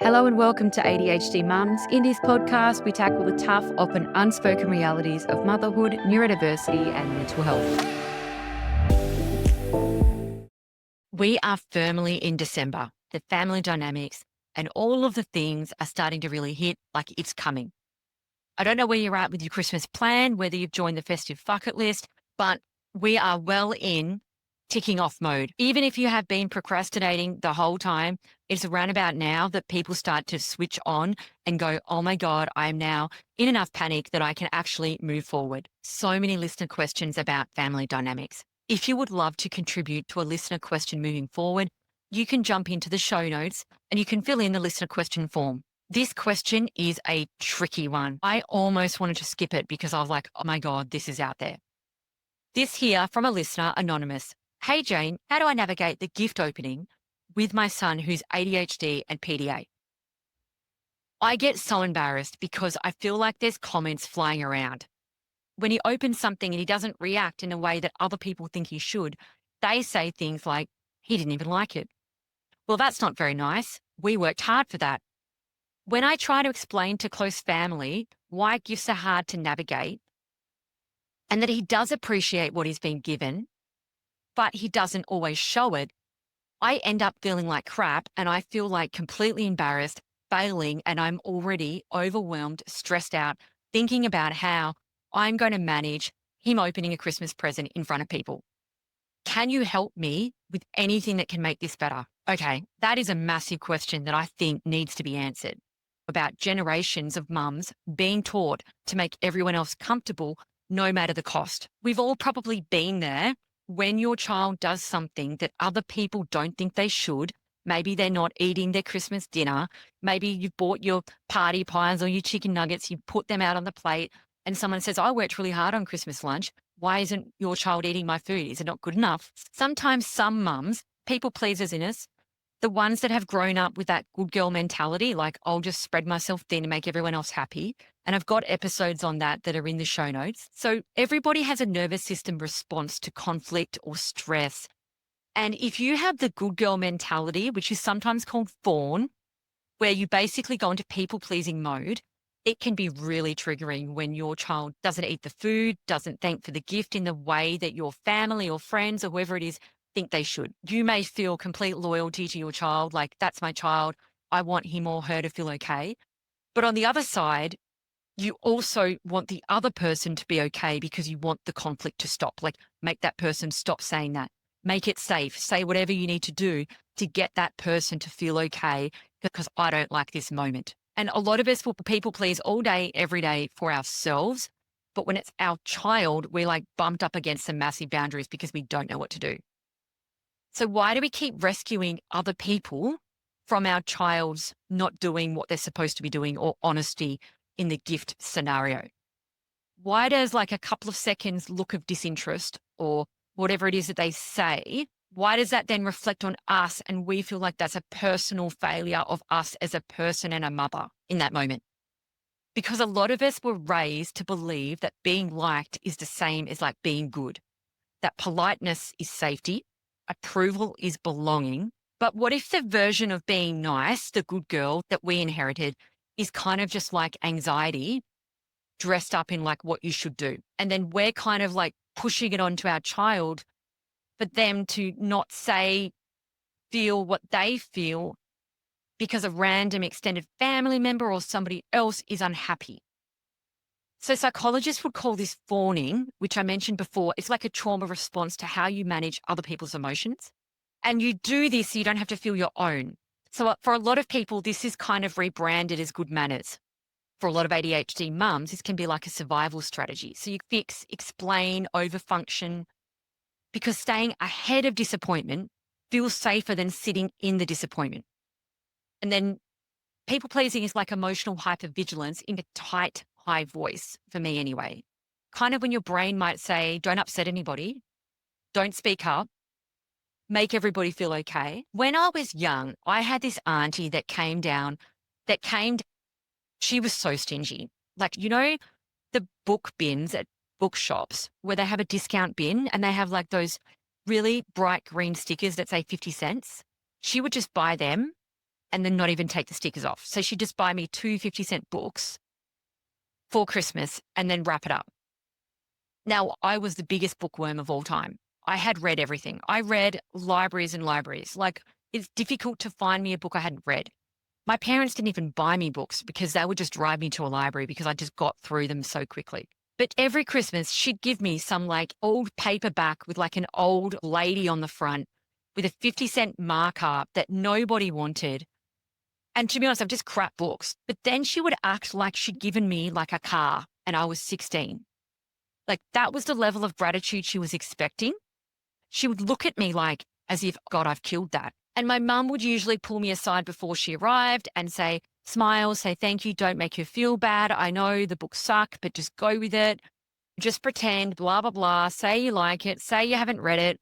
Hello and welcome to ADHD Mums. In this podcast, we tackle the tough, often unspoken realities of motherhood, neurodiversity, and mental health. We are firmly in December. The family dynamics and all of the things are starting to really hit like it's coming. I don't know where you're at with your Christmas plan, whether you've joined the festive bucket list, but we are well in ticking off mode. Even if you have been procrastinating the whole time, it's around about now that people start to switch on and go, oh my God, I am now in enough panic that I can actually move forward. So many listener questions about family dynamics. If you would love to contribute to a listener question moving forward, you can jump into the show notes and you can fill in the listener question form. This question is a tricky one. I almost wanted to skip it because I was like, oh my God, this is out there. This here from a listener, anonymous. Hey Jane, how do I navigate the gift opening with my son who's ADHD and PDA? I get so embarrassed because I feel like there's comments flying around. When he opens something and he doesn't react in a way that other people think he should, they say things like, he didn't even like it. Well, that's not very nice. We worked hard for that. When I try to explain to close family why gifts are hard to navigate and that he does appreciate what he's been given, but he doesn't always show it, I end up feeling like crap and I feel like completely embarrassed, failing, and I'm already overwhelmed, stressed out, thinking about how I'm going to manage him opening a Christmas present in front of people. Can you help me with anything that can make this better? Okay, that is a massive question that I think needs to be answered about generations of mums being taught to make everyone else comfortable no matter the cost. We've all probably been there when your child does something that other people don't think they should. Maybe they're not eating their Christmas dinner. Maybe you've bought your party pies or your chicken nuggets, you put them out on the plate, and someone says, I worked really hard on Christmas lunch. Why isn't your child eating my food? Is it not good enough? Sometimes some mums, people pleasers in us, the ones that have grown up with that good girl mentality, like I'll just spread myself thin and make everyone else happy. And I've got episodes on that are in the show notes. So everybody has a nervous system response to conflict or stress. And if you have the good girl mentality, which is sometimes called fawn, where you basically go into people pleasing mode, it can be really triggering when your child doesn't eat the food, doesn't thank for the gift in the way that your family or friends or whoever it is think they should. You may feel complete loyalty to your child, like that's my child. I want him or her to feel okay. But on the other side, you also want the other person to be okay because you want the conflict to stop. Like make that person stop saying that. Make it safe. Say whatever you need to do to get that person to feel okay because I don't like this moment. And a lot of us will people please all day, every day for ourselves. But when it's our child, we're like bumped up against some massive boundaries because we don't know what to do. So why do we keep rescuing other people from our child's not doing what they're supposed to be doing or honesty in the gift scenario? Why does like a couple of seconds look of disinterest or whatever it is that they say, why does that then reflect on us and we feel like that's a personal failure of us as a person and a mother in that moment? Because a lot of us were raised to believe that being liked is the same as like being good, that politeness is safety, approval is belonging. But what if the version of being nice, the good girl that we inherited, is kind of just like anxiety dressed up in like what you should do? And then we're kind of like pushing it onto our child for them to not say, feel what they feel because a random extended family member or somebody else is unhappy. So psychologists would call this fawning, which I mentioned before. It's like a trauma response to how you manage other people's emotions. And you do this so you don't have to feel your own. So for a lot of people, this is kind of rebranded as good manners. For a lot of ADHD mums, this can be like a survival strategy. So you fix, explain, overfunction, because staying ahead of disappointment feels safer than sitting in the disappointment. And then people pleasing is like emotional hypervigilance in a tight, high voice, for me anyway. Kind of when your brain might say, don't upset anybody, don't speak up, make everybody feel okay. When I was young, I had this auntie that came, she was so stingy. Like, you know, the book bins at bookshops where they have a discount bin and they have like those really bright green stickers that say 50 cents. She would just buy them and then not even take the stickers off. So she'd just buy me two 50-cent books for Christmas and then wrap it up. Now, I was the biggest bookworm of all time. I had read everything. I read libraries and libraries. Like, it's difficult to find me a book I hadn't read. My parents didn't even buy me books because they would just drive me to a library because I just got through them so quickly. But every Christmas, she'd give me some like old paperback with like an old lady on the front with a 50-cent markup that nobody wanted. And to be honest, I've just crap books. But then she would act like she'd given me like a car and I was 16. Like, that was the level of gratitude she was expecting. She would look at me like as if, God, I've killed that. And my mum would usually pull me aside before she arrived and say, smile, say thank you, don't make her feel bad. I know the books suck, but just go with it. Just pretend, blah, blah, blah. Say you like it. Say you haven't read it.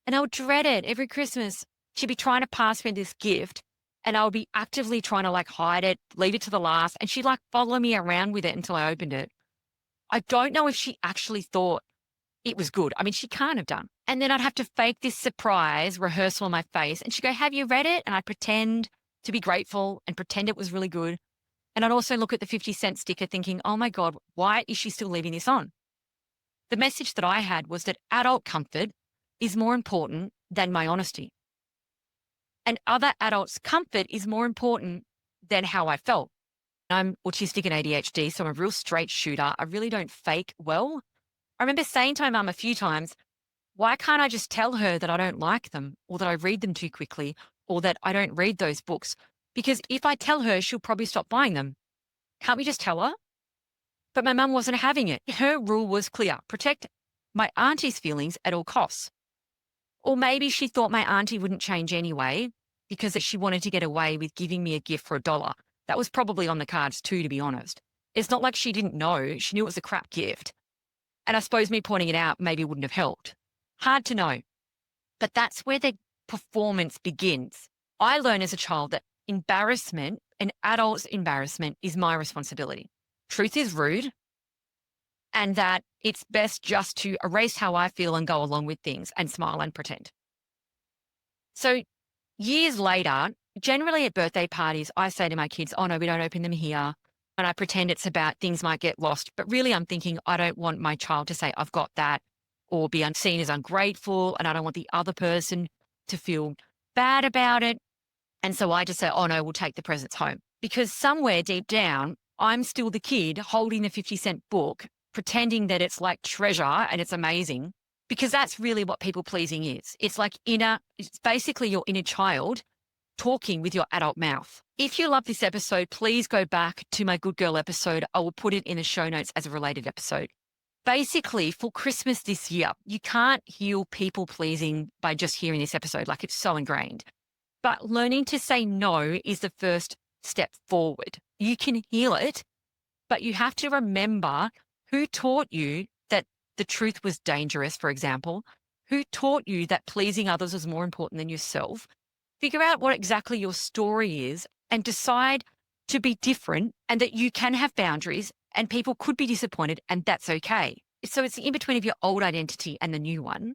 And I would dread it every Christmas. She'd be trying to pass me this gift and I would be actively trying to like hide it, leave it to the last. And she'd like follow me around with it until I opened it. I don't know if she actually thought it was good. I mean, she can't have done. And then I'd have to fake this surprise rehearsal on my face. And she'd go, have you read it? And I'd pretend to be grateful and pretend it was really good. And I'd also look at the 50-cent sticker thinking, oh my God, why is she still leaving this on? The message that I had was that adult comfort is more important than my honesty. And other adults' comfort is more important than how I felt. I'm autistic and ADHD, so I'm a real straight shooter. I really don't fake well. I remember saying to my mum a few times, why can't I just tell her that I don't like them or that I read them too quickly or that I don't read those books? Because if I tell her, she'll probably stop buying them. Can't we just tell her? But my mum wasn't having it. Her rule was clear: protect my auntie's feelings at all costs. Or maybe she thought my auntie wouldn't change anyway because she wanted to get away with giving me a gift for $1. That was probably on the cards too, to be honest. It's not like she didn't know. She knew it was a crap gift. And I suppose me pointing it out maybe wouldn't have helped. Hard to know. But that's where the performance begins. I learned as a child that embarrassment, an adult's embarrassment, is my responsibility. Truth is rude, and that it's best just to erase how I feel and go along with things and smile and pretend. So years later, generally at birthday parties, I say to my kids, oh no, we don't open them here. And I pretend it's about things might get lost. But really I'm thinking I don't want my child to say I've got that or be seen as ungrateful. And I don't want the other person to feel bad about it. And so I just say, oh no, we'll take the presents home. Because somewhere deep down, I'm still the kid holding the 50-cent book, pretending that it's like treasure and it's amazing. Because that's really what people pleasing is. It's like it's basically your inner child talking with your adult mouth. If you love this episode, please go back to my Good Girl episode. I will put it in the show notes as a related episode. Basically, for Christmas this year, you can't heal people pleasing by just hearing this episode. Like, it's so ingrained. But learning to say no is the first step forward. You can heal it, but you have to remember who taught you that the truth was dangerous, for example, who taught you that pleasing others was more important than yourself. Figure out what exactly your story is and decide to be different and that you can have boundaries and people could be disappointed and that's okay. So it's the in-between of your old identity and the new one.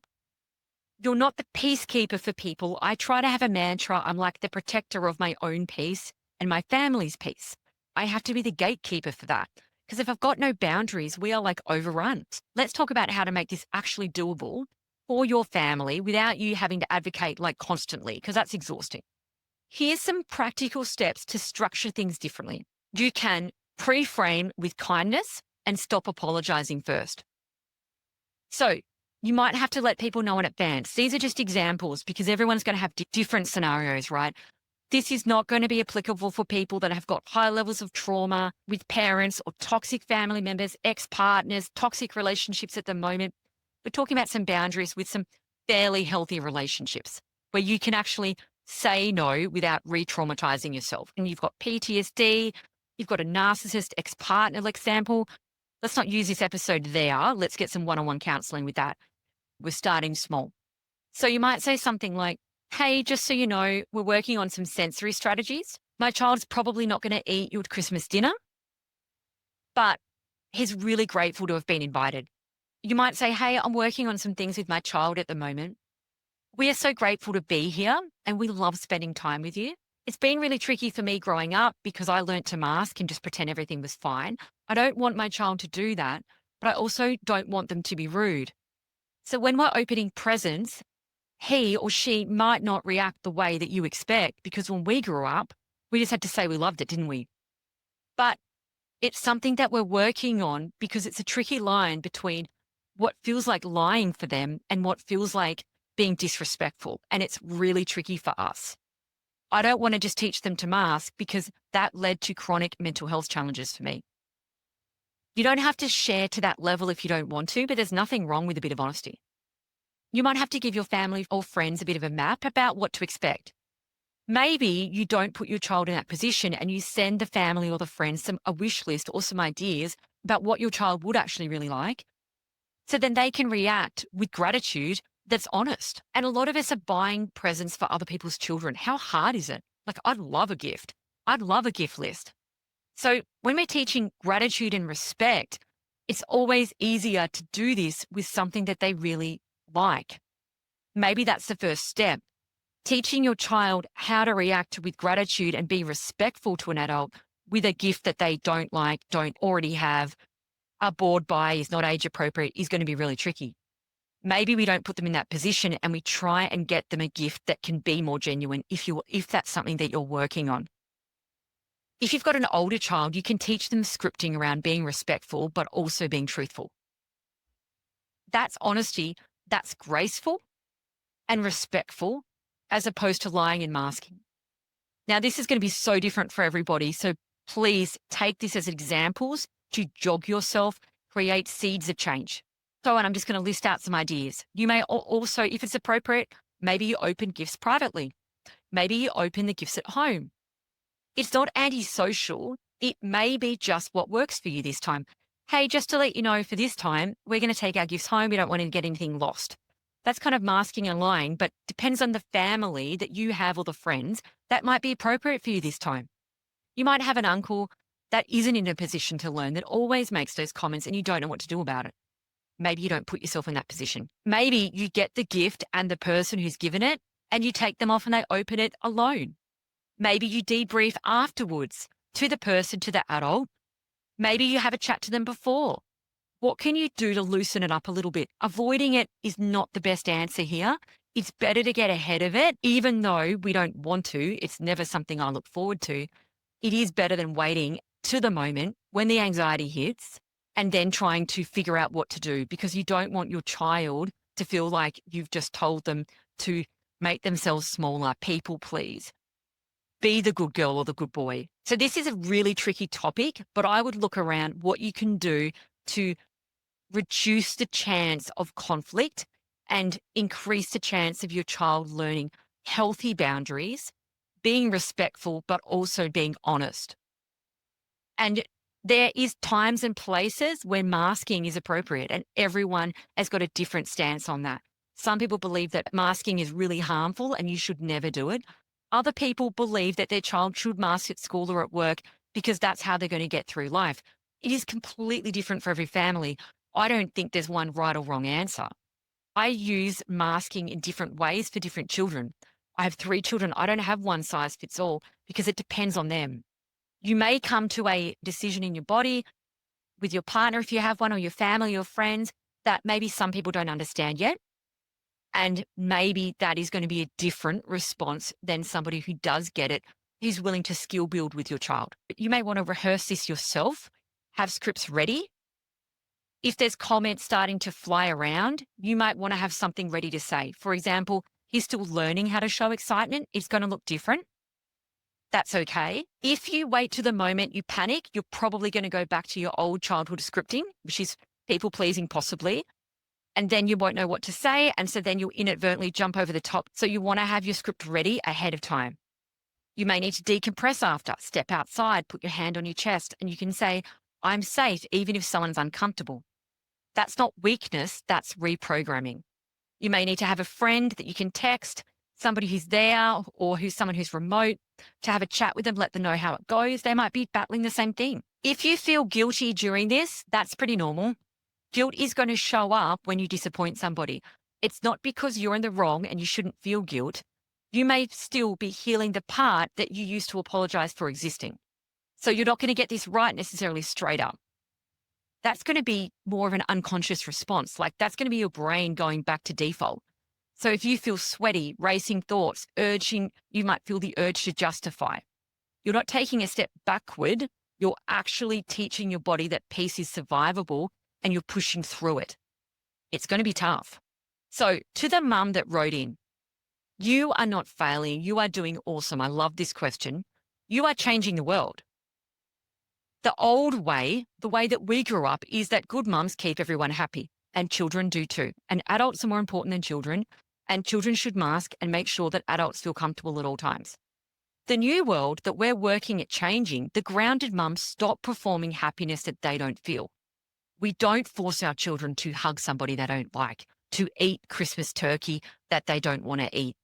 You're not the peacekeeper for people. I try to have a mantra. I'm like the protector of my own peace and my family's peace. I have to be the gatekeeper for that. Because if I've got no boundaries, we are like overrun. Let's talk about how to make this actually doable for your family without you having to advocate like constantly, because that's exhausting. Here's some practical steps to structure things differently. You can pre-frame with kindness and stop apologizing first. So you might have to let people know in advance. These are just examples because everyone's going to have different scenarios, right? This is not going to be applicable for people that have got high levels of trauma with parents or toxic family members, ex-partners, toxic relationships at the moment. We're talking about some boundaries with some fairly healthy relationships where you can actually say no without re-traumatizing yourself. And you've got PTSD, you've got a narcissist ex-partner example. Let's not use this episode there. Let's get some one-on-one counseling with that. We're starting small. So you might say something like, hey, just so you know, we're working on some sensory strategies. My child's probably not going to eat your Christmas dinner, but he's really grateful to have been invited. You might say, hey, I'm working on some things with my child at the moment. We are so grateful to be here and we love spending time with you. It's been really tricky for me growing up because I learnt to mask and just pretend everything was fine. I don't want my child to do that, but I also don't want them to be rude. So when we're opening presents, he or she might not react the way that you expect because when we grew up, we just had to say we loved it, didn't we? But it's something that we're working on because it's a tricky line between what feels like lying for them and what feels like being disrespectful. And it's really tricky for us. I don't want to just teach them to mask because that led to chronic mental health challenges for me. You don't have to share to that level if you don't want to, but there's nothing wrong with a bit of honesty. You might have to give your family or friends a bit of a map about what to expect. Maybe you don't put your child in that position and you send the family or the friends a wish list or some ideas about what your child would actually really like. So then they can react with gratitude that's honest. And a lot of us are buying presents for other people's children. How hard is it? Like, I'd love a gift. I'd love a gift list. So when we're teaching gratitude and respect, it's always easier to do this with something that they really like. Maybe that's the first step. Teaching your child how to react with gratitude and be respectful to an adult with a gift that they don't like, don't already have, are bored by, is not age appropriate, is going to be really tricky. Maybe we don't put them in that position and we try and get them a gift that can be more genuine if that's something that you're working on. If you've got an older child, you can teach them scripting around being respectful, but also being truthful. That's honesty, that's graceful and respectful, as opposed to lying and masking. Now, this is going to be so different for everybody. So please take this as examples to jog yourself, create seeds of change. So, and I'm just going to list out some ideas. You may also, if it's appropriate, maybe you open gifts privately. Maybe you open the gifts at home. It's not antisocial. It may be just what works for you this time. Hey, just to let you know, for this time, we're going to take our gifts home. We don't want to get anything lost. That's kind of masking and lying, but depends on the family that you have or the friends that might be appropriate for you this time. You might have an uncle that isn't in a position to learn, that always makes those comments and you don't know what to do about it. Maybe you don't put yourself in that position. Maybe you get the gift and the person who's given it and you take them off and they open it alone. Maybe you debrief afterwards to the person, to the adult. Maybe you have a chat to them before. What can you do to loosen it up a little bit? Avoiding it is not the best answer here. It's better to get ahead of it, even though we don't want to. It's never something I look forward to. It is better than waiting to the moment when the anxiety hits and then trying to figure out what to do, because you don't want your child to feel like you've just told them to make themselves smaller. People please. Be the good girl or the good boy. So this is a really tricky topic, but I would look around what you can do to reduce the chance of conflict and increase the chance of your child learning healthy boundaries, being respectful, but also being honest. And there is times and places where masking is appropriate, and everyone has got a different stance on that. Some people believe that masking is really harmful and you should never do it. Other people believe that their child should mask at school or at work because that's how they're going to get through life. It is completely different for every family. I don't think there's one right or wrong answer. I use masking in different ways for different children. I have 3 children. I don't have one size fits all because it depends on them. You may come to a decision in your body with your partner, if you have one, or your family or friends, that maybe some people don't understand yet. And maybe that is going to be a different response than somebody who does get it, who's willing to skill build with your child. You may want to rehearse this yourself, have scripts ready. If there's comments starting to fly around, you might want to have something ready to say. For example, he's still learning how to show excitement. It's going to look different. That's okay. If you wait to the moment you panic, you're probably going to go back to your old childhood scripting, which is people pleasing possibly. And then you won't know what to say. And so then you'll inadvertently jump over the top. So you want to have your script ready ahead of time. You may need to decompress after, step outside, put your hand on your chest, and you can say, I'm safe, even if someone's uncomfortable. That's not weakness, that's reprogramming. You may need to have a friend that you can text, somebody who's there or who's someone who's remote, to have a chat with them, let them know how it goes. They might be battling the same thing. If you feel guilty during this, that's pretty normal. Guilt is going to show up when you disappoint somebody. It's not because you're in the wrong and you shouldn't feel guilt. You may still be healing the part that you used to apologize for existing. So you're not going to get this right necessarily straight up. That's going to be more of an unconscious response. Like that's going to be your brain going back to default. So if you feel sweaty, racing thoughts, you might feel the urge to justify. You're not taking a step backward. You're actually teaching your body that peace is survivable and you're pushing through it. It's going to be tough. So to the mum that wrote in, you are not failing. You are doing awesome. I love this question. You are changing the world. The old way, the way that we grew up, is that good mums keep everyone happy, and children do too. And adults are more important than children, and children should mask and make sure that adults feel comfortable at all times. The new world that we're working at changing, the grounded mums stop performing happiness that they don't feel. We don't force our children to hug somebody they don't like, to eat Christmas turkey that they don't want to eat.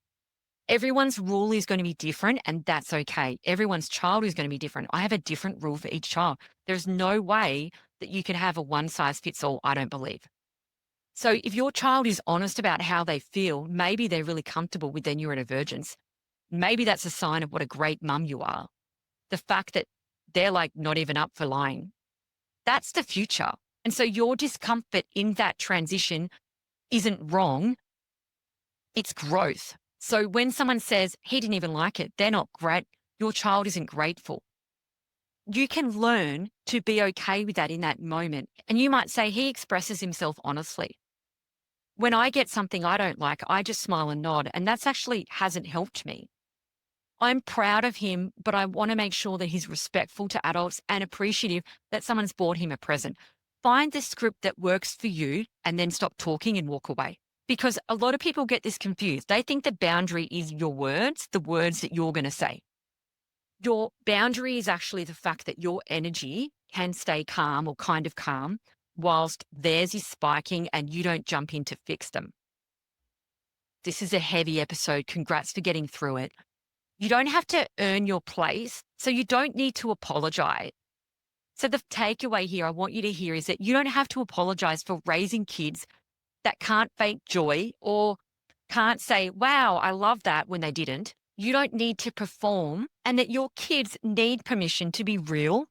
Everyone's rule is going to be different, and that's okay. Everyone's child is going to be different. I have a different rule for each child. There's no way that you can have a one size fits all, I don't believe. So if your child is honest about how they feel, maybe they're really comfortable with their neurodivergence. Maybe that's a sign of what a great mum you are. The fact that they're like not even up for lying. That's the future. And so your discomfort in that transition isn't wrong. It's growth. So when someone says, he didn't even like it, they're not great, your child isn't grateful. You can learn to be okay with that in that moment. And you might say, he expresses himself honestly. When I get something I don't like, I just smile and nod. And that's actually hasn't helped me. I'm proud of him, but I want to make sure that he's respectful to adults and appreciative that someone's bought him a present. Find the script that works for you and then stop talking and walk away. Because a lot of people get this confused. They think the boundary is your words, the words that you're going to say. Your boundary is actually the fact that your energy can stay calm or kind of calm whilst theirs is spiking and you don't jump in to fix them. This is a heavy episode. Congrats for getting through it. You don't have to earn your place, so you don't need to apologize. So the takeaway here I want you to hear is that you don't have to apologize for raising kids that can't fake joy or can't say, wow, I love that when they didn't. You don't need to perform, and that your kids need permission to be real,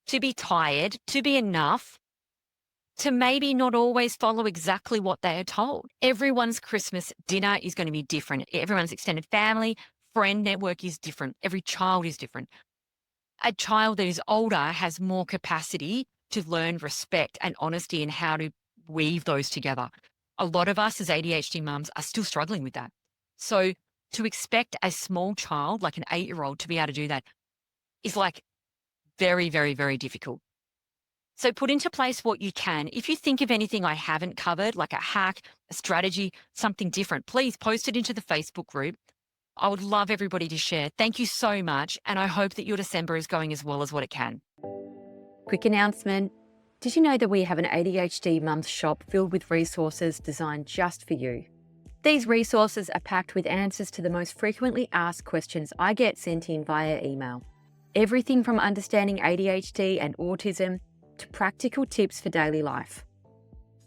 to be tired, to be enough, to maybe not always follow exactly what they are told. Everyone's Christmas dinner is going to be different. Everyone's extended family, friend network is different. Every child is different. A child that is older has more capacity to learn respect and honesty and how to weave those together. A lot of us as ADHD mums are still struggling with that. So to expect a small child, like an 8-year-old, to be able to do that is like very, very, very difficult. So put into place what you can. If you think of anything I haven't covered, like a hack, a strategy, something different, please post it into the Facebook group. I would love everybody to share. Thank you so much. And I hope that your December is going as well as what it can. Quick announcement. Did you know that we have an ADHD Mums shop filled with resources designed just for you? These resources are packed with answers to the most frequently asked questions I get sent in via email. Everything from understanding ADHD and autism to practical tips for daily life.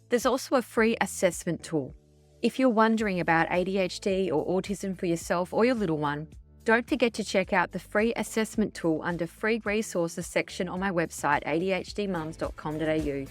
There's also a free assessment tool. If you're wondering about ADHD or autism for yourself or your little one, don't forget to check out the free assessment tool under free resources section on my website, adhdmums.com.au.